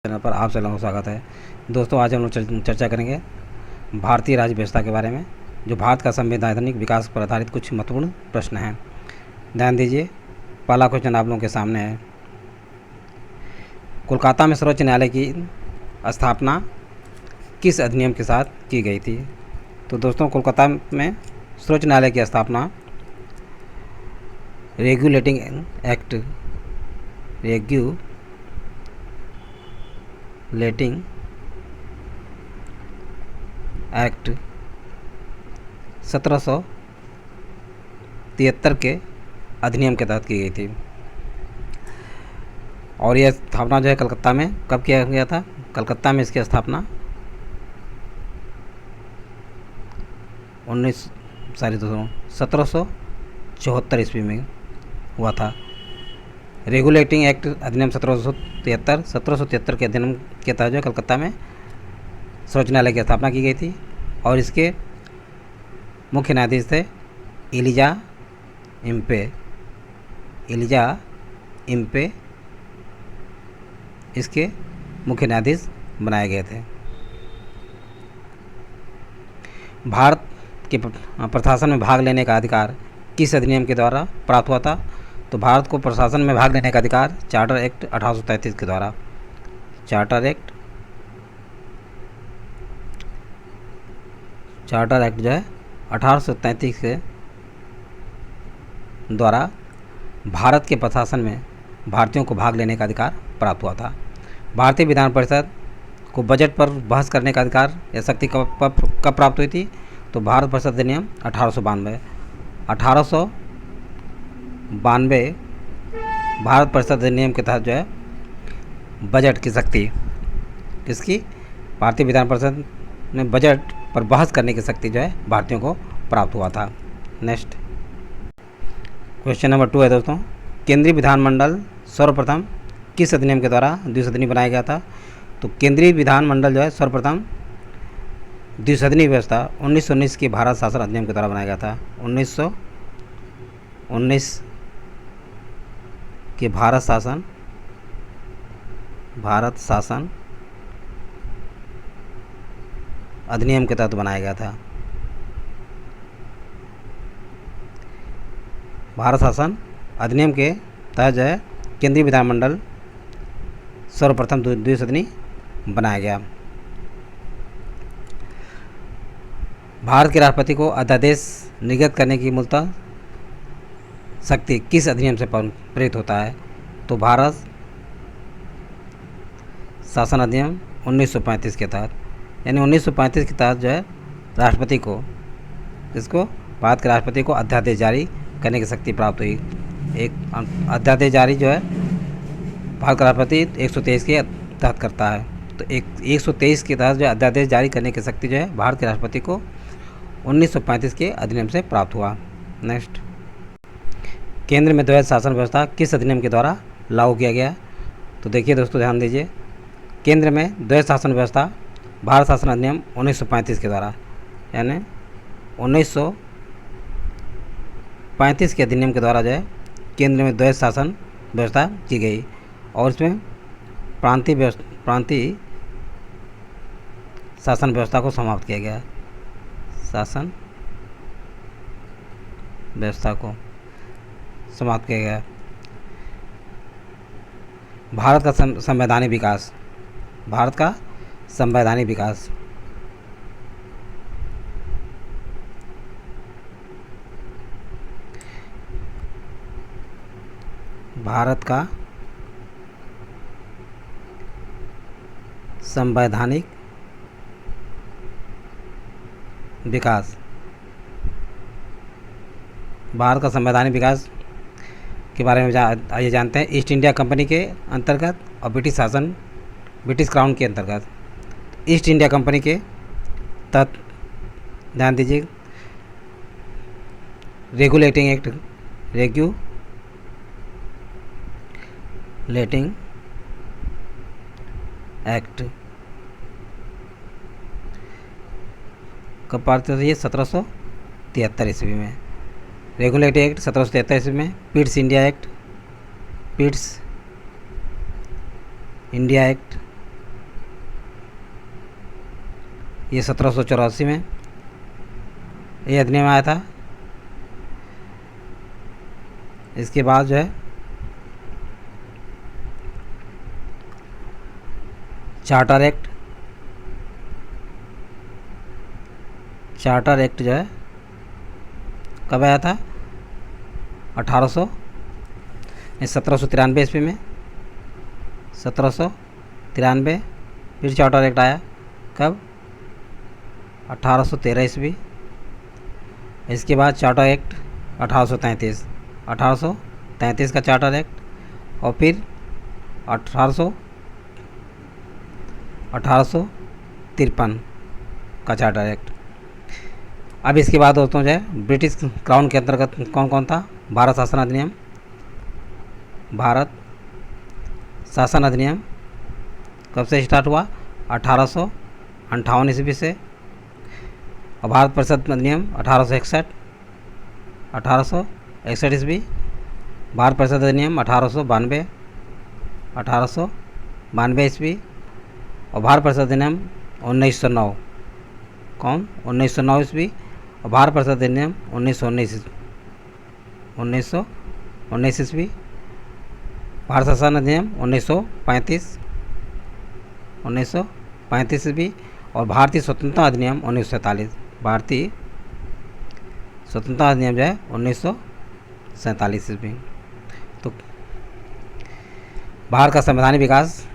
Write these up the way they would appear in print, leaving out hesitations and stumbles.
Channel पर आप सभी लोगों का स्वागत है। दोस्तों, आज हम लोग चर्चा करेंगे भारतीय राज्य व्यवस्था के बारे में, जो भारत का संवैधानिक विकास पर आधारित कुछ महत्वपूर्ण प्रश्न हैं। ध्यान दीजिए, पहला क्वेश्चन आप लोगों के सामने है। कोलकाता में सर्वोच्च न्यायालय की स्थापना किस अधिनियम के साथ की गई थी? तो दोस्तों, कोलकाता में सर्वोच्च न्यायालय की स्थापना रेगुलेटिंग एक्ट 1773 के अधिनियम के तहत की गई थी। और यह स्थापना जो है कलकत्ता में कब किया गया था? कलकत्ता में इसकी स्थापना 1774 ईस्वी में हुआ था। रेगुलेटिंग एक्ट अधिनियम 1773 के अधिनियम के तहत जो कलकत्ता में सर्वोच्च न्यायालय की स्थापना की गई थी। और इसके मुख्य न्यायाधीश थे एलिजा इम्पे इसके मुख्य न्यायाधीश बनाए गए थे। भारत के प्रशासन में भाग लेने का अधिकार किस अधिनियम के द्वारा प्राप्त हुआ था? तो भारत को प्रशासन में भाग लेने का अधिकार चार्टर एक्ट 1833 के द्वारा, चार्टर एक्ट जो है 1833 के द्वारा भारत के प्रशासन में भारतीयों को भाग लेने का अधिकार प्राप्त हुआ था। भारतीय विधान परिषद को बजट पर बहस करने का अधिकार या शक्ति कब प्राप्त हुई थी? तो भारत परिषद अधिनियम 1892 भारत परिषद अधिनियम के तहत जो है बजट की शक्ति किसकी? भारतीय विधान परिषद में बजट पर बहस करने की शक्ति जो है भारतीयों को प्राप्त हुआ था। नेक्स्ट क्वेश्चन नंबर 2 है दोस्तों, केंद्रीय विधानमंडल सर्वप्रथम किस अधिनियम के द्वारा द्विसदनी बनाया गया था? तो केंद्रीय विधानमंडल जो है सर्वप्रथम द्विसदनी व्यवस्था 1919 के भारत शासन अधिनियम के द्वारा बनाया गया था। 1919 के भारत शासन अधिनियम के तहत बनाया गया था। भारत शासन अधिनियम के तहत जो है केंद्रीय विधानमंडल सर्वप्रथम द्विसदनी बनाया गया। भारत के राष्ट्रपति को अध्यादेश निर्गत करने की मूलतः शक्ति किस अधिनियम से प्रेरित होता है? तो भारत शासन अधिनियम 1935 के तहत, यानी 1935 के तहत जो है राष्ट्रपति को भारत के राष्ट्रपति को अध्यादेश जारी करने की शक्ति प्राप्त हुई। एक अध्यादेश जारी जो है भारत का राष्ट्रपति 123 के तहत करता है। तो 123 के तहत जो अध्यादेश जारी करने की शक्ति जो है भारत के राष्ट्रपति को 1935 के अधिनियम से प्राप्त हुआ। नेक्स्ट, केंद्र में द्वैध शासन व्यवस्था किस अधिनियम के द्वारा लागू किया गया? तो देखिए दोस्तों, ध्यान दीजिए, केंद्र में द्वैध शासन व्यवस्था भारत शासन अधिनियम 1935 के द्वारा, यानी 1935 के अधिनियम के द्वारा जो है केंद्र में द्वैध शासन व्यवस्था की गई। और इसमें प्रांतीय शासन व्यवस्था को समाप्त किया गया। शासन व्यवस्था को समाप्त किया गया। भारत का संवैधानिक विकास भारत का संवैधानिक विकास भारत का संवैधानिक विकास के बारे में आइए जानते हैं। ईस्ट इंडिया कंपनी के अंतर्गत और ब्रिटिश क्राउन के अंतर्गत ईस्ट इंडिया कंपनी के तहत ध्यान दीजिए, रेगुलेटिंग एक्ट कब पारित हुई? ये 1773 ईस्वी में। रेगुलेटरी एक्ट 1773 में, पिट्स इंडिया एक्ट ये 1784 में ये अधिनियम आया था। इसके बाद जो है चार्टर एक्ट जो है कब आया था? 1793 ईस्वी में, 1793 फिर चार्टर एक्ट आया। कब? 1813 ईस्वी। इसके बाद चार्टर एक्ट 1833 का चार्टर एक्ट, और फिर 1853 का चार्टर एक्ट। अब इसके बाद दोस्तों जो है ब्रिटिश क्राउन के अंतर्गत कौन कौन था? भारत शासन अधिनियम। भारत शासन अधिनियम कब से स्टार्ट हुआ? 1858 ईस्वी से। और भारत परिषद अधिनियम 1861 ईस्वी। भारत परिषद अधिनियम 1892 ईस्वी। और भारत परिषद अधिनियम 1909 कौन? 1909 ईस्वी। और भारत परिषद अधिनियम 1919 ईस्वी। भारत शासन अधिनियम 1935 ईस्वी। और भारतीय स्वतंत्रता अधिनियम 1947। भारतीय स्वतंत्रता अधिनियम जो है 1947 ईस्वी। तो भारत का संवैधानिक विकास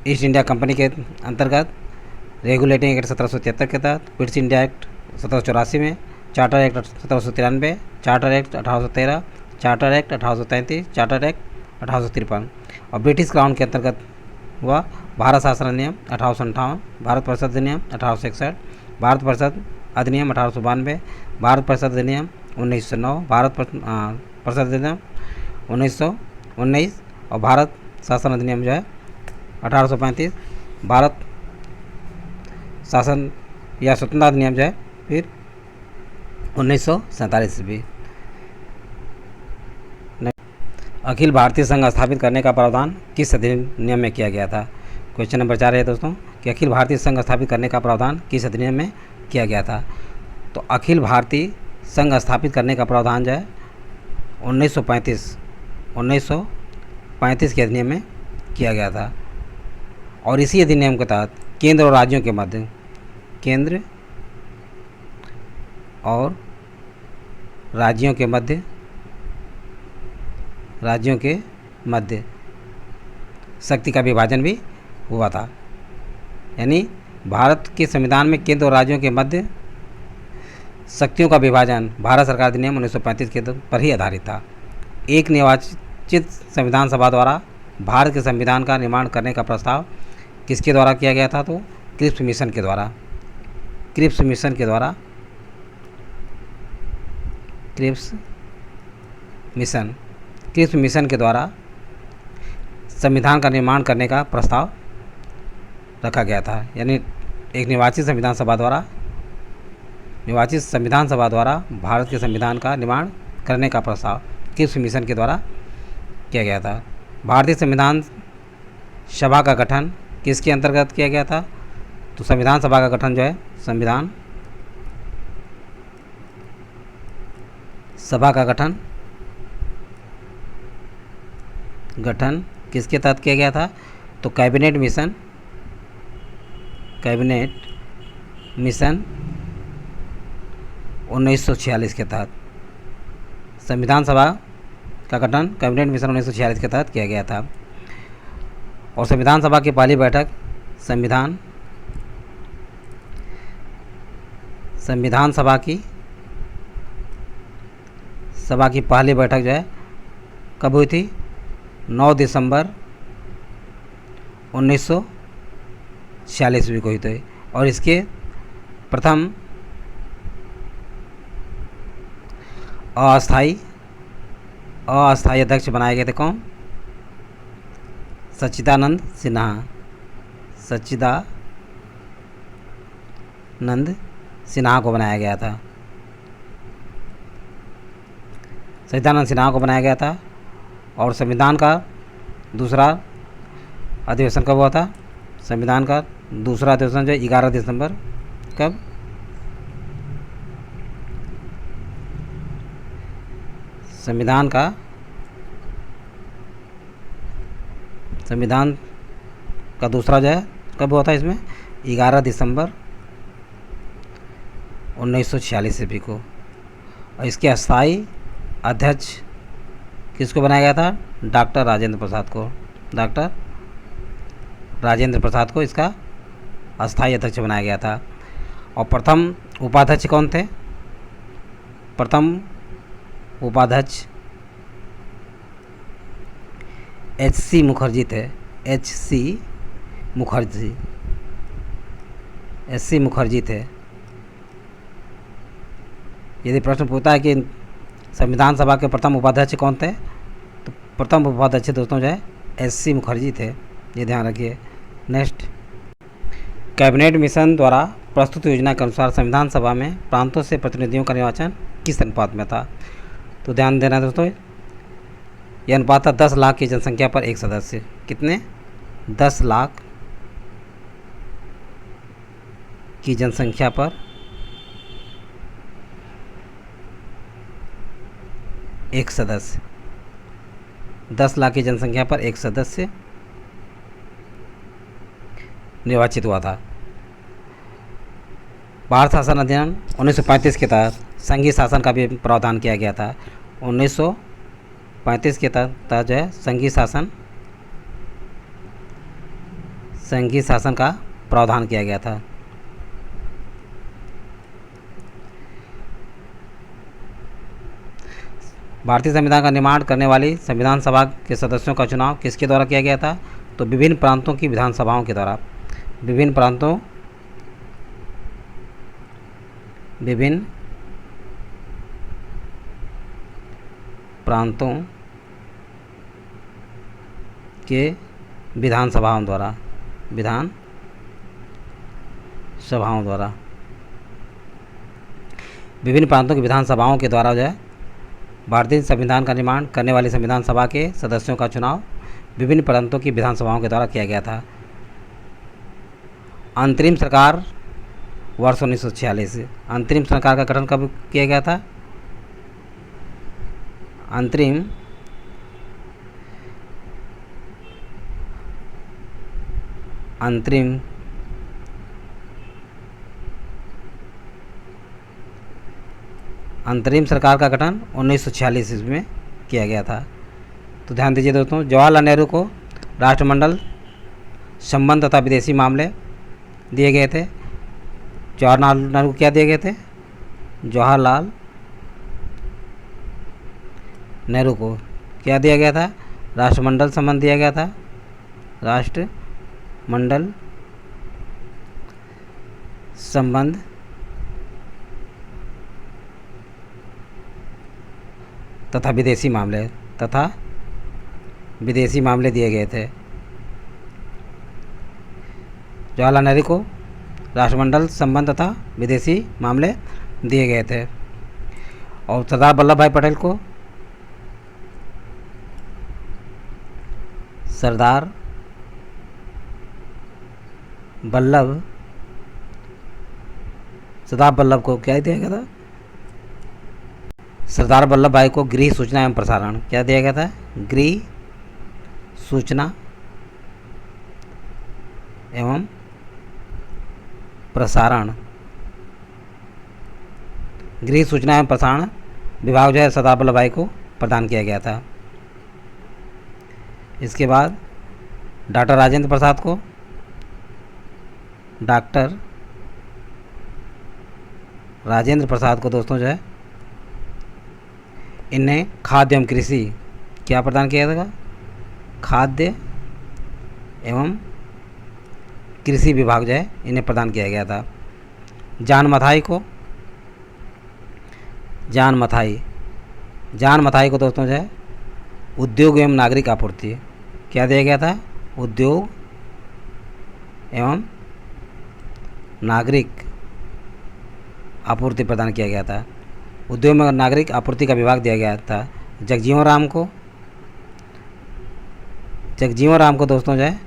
ईस्ट इंडिया कंपनी के अंतर्गत रेगुलेटिंग एक्ट 1773 के तहत, ब्रिटिश इंडिया एक्ट 1784 में, charter act 1793, charter act 1813, charter act 1833, charter act 1853। और ब्रिटिश क्राउन के अंतर्गत हुआ भारत शासन अधिनियम 1858, भारत परिषद अधिनियम 1861, भारत परिषद अधिनियम 1892, भारत परिषद अधिनियम 1909, भारत परिषद अधिनियम 1919 और भारत शासन अधिनियम जो है 1835। भारत शासन या स्वतंत्रता अधिनियम जो है फिर 1947 ईस्वी। अखिल भारतीय संघ स्थापित करने का प्रावधान किस अधिनियम में किया गया था? क्वेश्चन नंबर 4 है दोस्तों कि अखिल भारतीय संघ स्थापित करने का प्रावधान किस अधिनियम में किया गया था? तो अखिल भारतीय संघ स्थापित करने का प्रावधान जो है 1935 के अधिनियम में किया गया था। और इसी अधिनियम के तहत केंद्र और राज्यों के मध्य शक्ति का विभाजन भी हुआ था। यानी भारत के संविधान में केंद्र और राज्यों के मध्य शक्तियों का विभाजन भारत सरकार अधिनियम 1935 के पर ही आधारित था। एक निर्वाचित संविधान सभा द्वारा भारत के संविधान का निर्माण करने का प्रस्ताव किसके द्वारा किया गया था? तो क्रिप्स मिशन के द्वारा। क्रिप्स मिशन के द्वारा संविधान का निर्माण करने का प्रस्ताव रखा गया था। यानी एक निर्वाचित संविधान सभा द्वारा भारत के संविधान का निर्माण करने का प्रस्ताव क्रिप्स मिशन के द्वारा किया गया था। भारतीय संविधान सभा का गठन किसके अंतर्गत किया गया था? तो संविधान सभा का गठन जो है संविधान सभा का गठन किसके तहत किया गया था? तो कैबिनेट मिशन 1946 के तहत संविधान सभा का गठन कैबिनेट मिशन 1946 के तहत किया गया था। और संविधान सभा की पहली बैठक संविधान सभा की पहली बैठक जो है कब हुई थी? 9 दिसंबर 1946 ईस्वी को हुई थी। और इसके प्रथम अस्थाई अध्यक्ष बनाए गए थे कौन? सच्चिदानंद सिन्हा को बनाया गया था। और संविधान का दूसरा अधिवेशन कब हुआ था? संविधान का दूसरा अधिवेशन जो 11 दिसंबर कब? संविधान का दूसरा जो है कब हुआ था इसमें? 11 दिसंबर 1946 ईस्वी को। और इसके अस्थाई अध्यक्ष किसको बनाया गया था? डॉक्टर राजेंद्र प्रसाद को। डॉक्टर राजेंद्र प्रसाद को इसका अस्थाई अध्यक्ष बनाया गया था। और प्रथम उपाध्यक्ष कौन थे? प्रथम उपाध्यक्ष H.C. मुखर्जी थे। H.C. मुखर्जी थे। यदि प्रश्न पूछता है कि संविधान सभा के प्रथम उपाध्यक्ष कौन थे, तो प्रथम उपाध्यक्ष दोस्तों जो है H.C. मुखर्जी थे, ये ध्यान रखिए। नेक्स्ट, कैबिनेट मिशन द्वारा प्रस्तुत योजना के अनुसार संविधान सभा में प्रांतों से प्रतिनिधियों का निर्वाचन किस अनुपात में था? तो ध्यान देना दोस्तों, यह अनुपात था 10 लाख की जनसंख्या पर एक सदस्य। कितने? 10 लाख की जनसंख्या पर एक सदस्य। 10 लाख की जनसंख्या पर एक सदस्य निर्वाचित हुआ था। भारत शासन अधिनियम 1935 के तहत संघीय शासन का भी प्रावधान किया गया था। 1935 के तहत जो है संघीय शासन का प्रावधान किया गया था। भारतीय संविधान का निर्माण करने वाली संविधान सभा के सदस्यों का चुनाव किसके द्वारा किया गया था? तो विभिन्न प्रांतों की विधानसभाओं के द्वारा। विभिन्न प्रांतों के विधानसभाओं द्वारा। विभिन्न प्रांतों की विधानसभाओं के द्वारा जो है भारतीय संविधान का निर्माण करने वाली संविधान सभा के सदस्यों का चुनाव विभिन्न प्रांतों की विधानसभाओं के द्वारा किया गया था। अंतरिम सरकार वर्ष 1946। अंतरिम सरकार का गठन कब किया गया था? अंतरिम सरकार का गठन 1946 ईस्वी में किया गया था। तो ध्यान दीजिए दोस्तों, जवाहरलाल नेहरू को राष्ट्रमंडल संबंध तथा विदेशी मामले दिए गए थे। जवाहरलाल नेहरू को क्या दिए गए थे? जवाहरलाल नेहरू को क्या दिया गया था? राष्ट्रमंडल संबंध दिया गया था। राष्ट्रमंडल संबंध तथा विदेशी मामले दिए गए थे। जवाहरलाल नेहरू को राष्ट्रमंडल संबंध तथा विदेशी मामले दिए गए थे। और सरदार वल्लभ भाई पटेल को सरदार वल्लभ को क्या दिया गया था? सरदार वल्लभ भाई को गृह सूचना एवं प्रसारण क्या दिया गया था? गृह सूचना एवं प्रसारण विभाग जो है सरदार वल्लभ भाई को प्रदान किया गया था। इसके बाद डॉक्टर राजेंद्र प्रसाद को दोस्तों जो है इन्हें खाद्य एवं कृषि क्या प्रदान किया था? खाद्य एवं कृषि विभाग जो है इन्हें प्रदान किया गया था। जान मथाई को दोस्तों जो है उद्योग एवं नागरिक आपूर्ति क्या दिया गया था? उद्योग एवं नागरिक आपूर्ति प्रदान किया गया था। उद्योग एवं नागरिक आपूर्ति का विभाग दिया गया था जगजीवन राम को दोस्तों जो है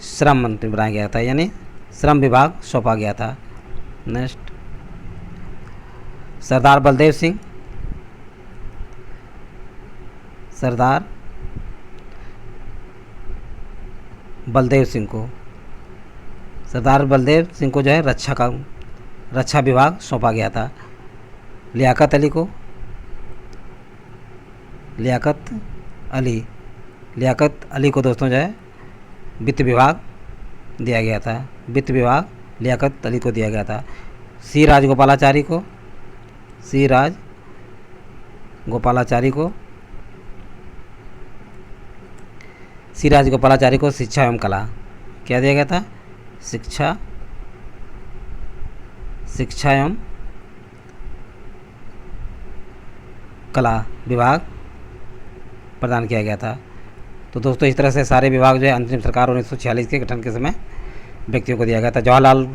श्रम मंत्री बनाया गया था, यानी श्रम विभाग सौंपा गया था। नेक्स्ट सरदार बलदेव सिंह, सरदार बलदेव सिंह को, सरदार बलदेव सिंह को जो है रक्षा विभाग सौंपा गया था। लियाकत अली को, लियाकत अली को दोस्तों जो है वित्त विभाग दिया गया था। वित्त विभाग लियाकत अली को दिया गया था। सी राजगोपालाचारी को शिक्षा एवं कला क्या दिया गया था? शिक्षा एवं कला विभाग प्रदान किया गया था। तो दोस्तों इस तरह से सारे विभाग जो है अंतरिम सरकार 1946 के गठन के समय व्यक्तियों को दिया गया था। जवाहरलाल,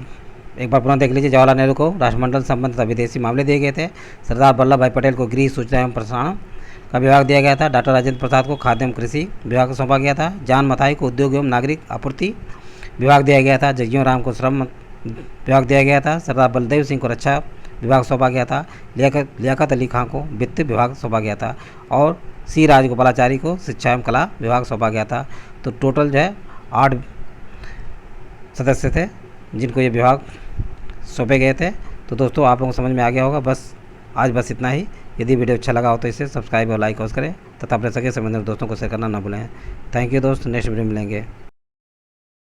एक बार पुनः देख लीजिए, जवाहरलाल नेहरू को राष्ट्रमंडल संबंध तथा विदेशी मामले दिए गए थे। सरदार वल्लभ भाई पटेल को गृह, सूचना एवं प्रसारण का विभाग दिया गया था। डॉक्टर राजेंद्र प्रसाद को खाद्य एवं कृषि विभाग को सौंपा गया था। जॉन मथाई को उद्योग एवं नागरिक आपूर्ति विभाग दिया गया था। जगजीवन राम को श्रम विभाग दिया गया था। सरदार बलदेव सिंह को रक्षा विभाग सौंपा गया था। लियाकत अली खां को वित्त विभाग सौंपा गया था और सी राजगोपालाचारी को शिक्षा एवं कला विभाग सौंपा गया था। तो टोटल जो है 8 सदस्य थे जिनको ये विभाग सौंपे गए थे। तो दोस्तों आप लोगों को समझ में आ गया होगा। बस इतना ही। यदि वीडियो अच्छा लगा हो तो इसे सब्सक्राइब और लाइक करें तथा अपने सगे संबंधित दोस्तों को शेयर करना ना भूलें। थैंक यू दोस्त, नेक्स्ट वीडियो में मिलेंगे।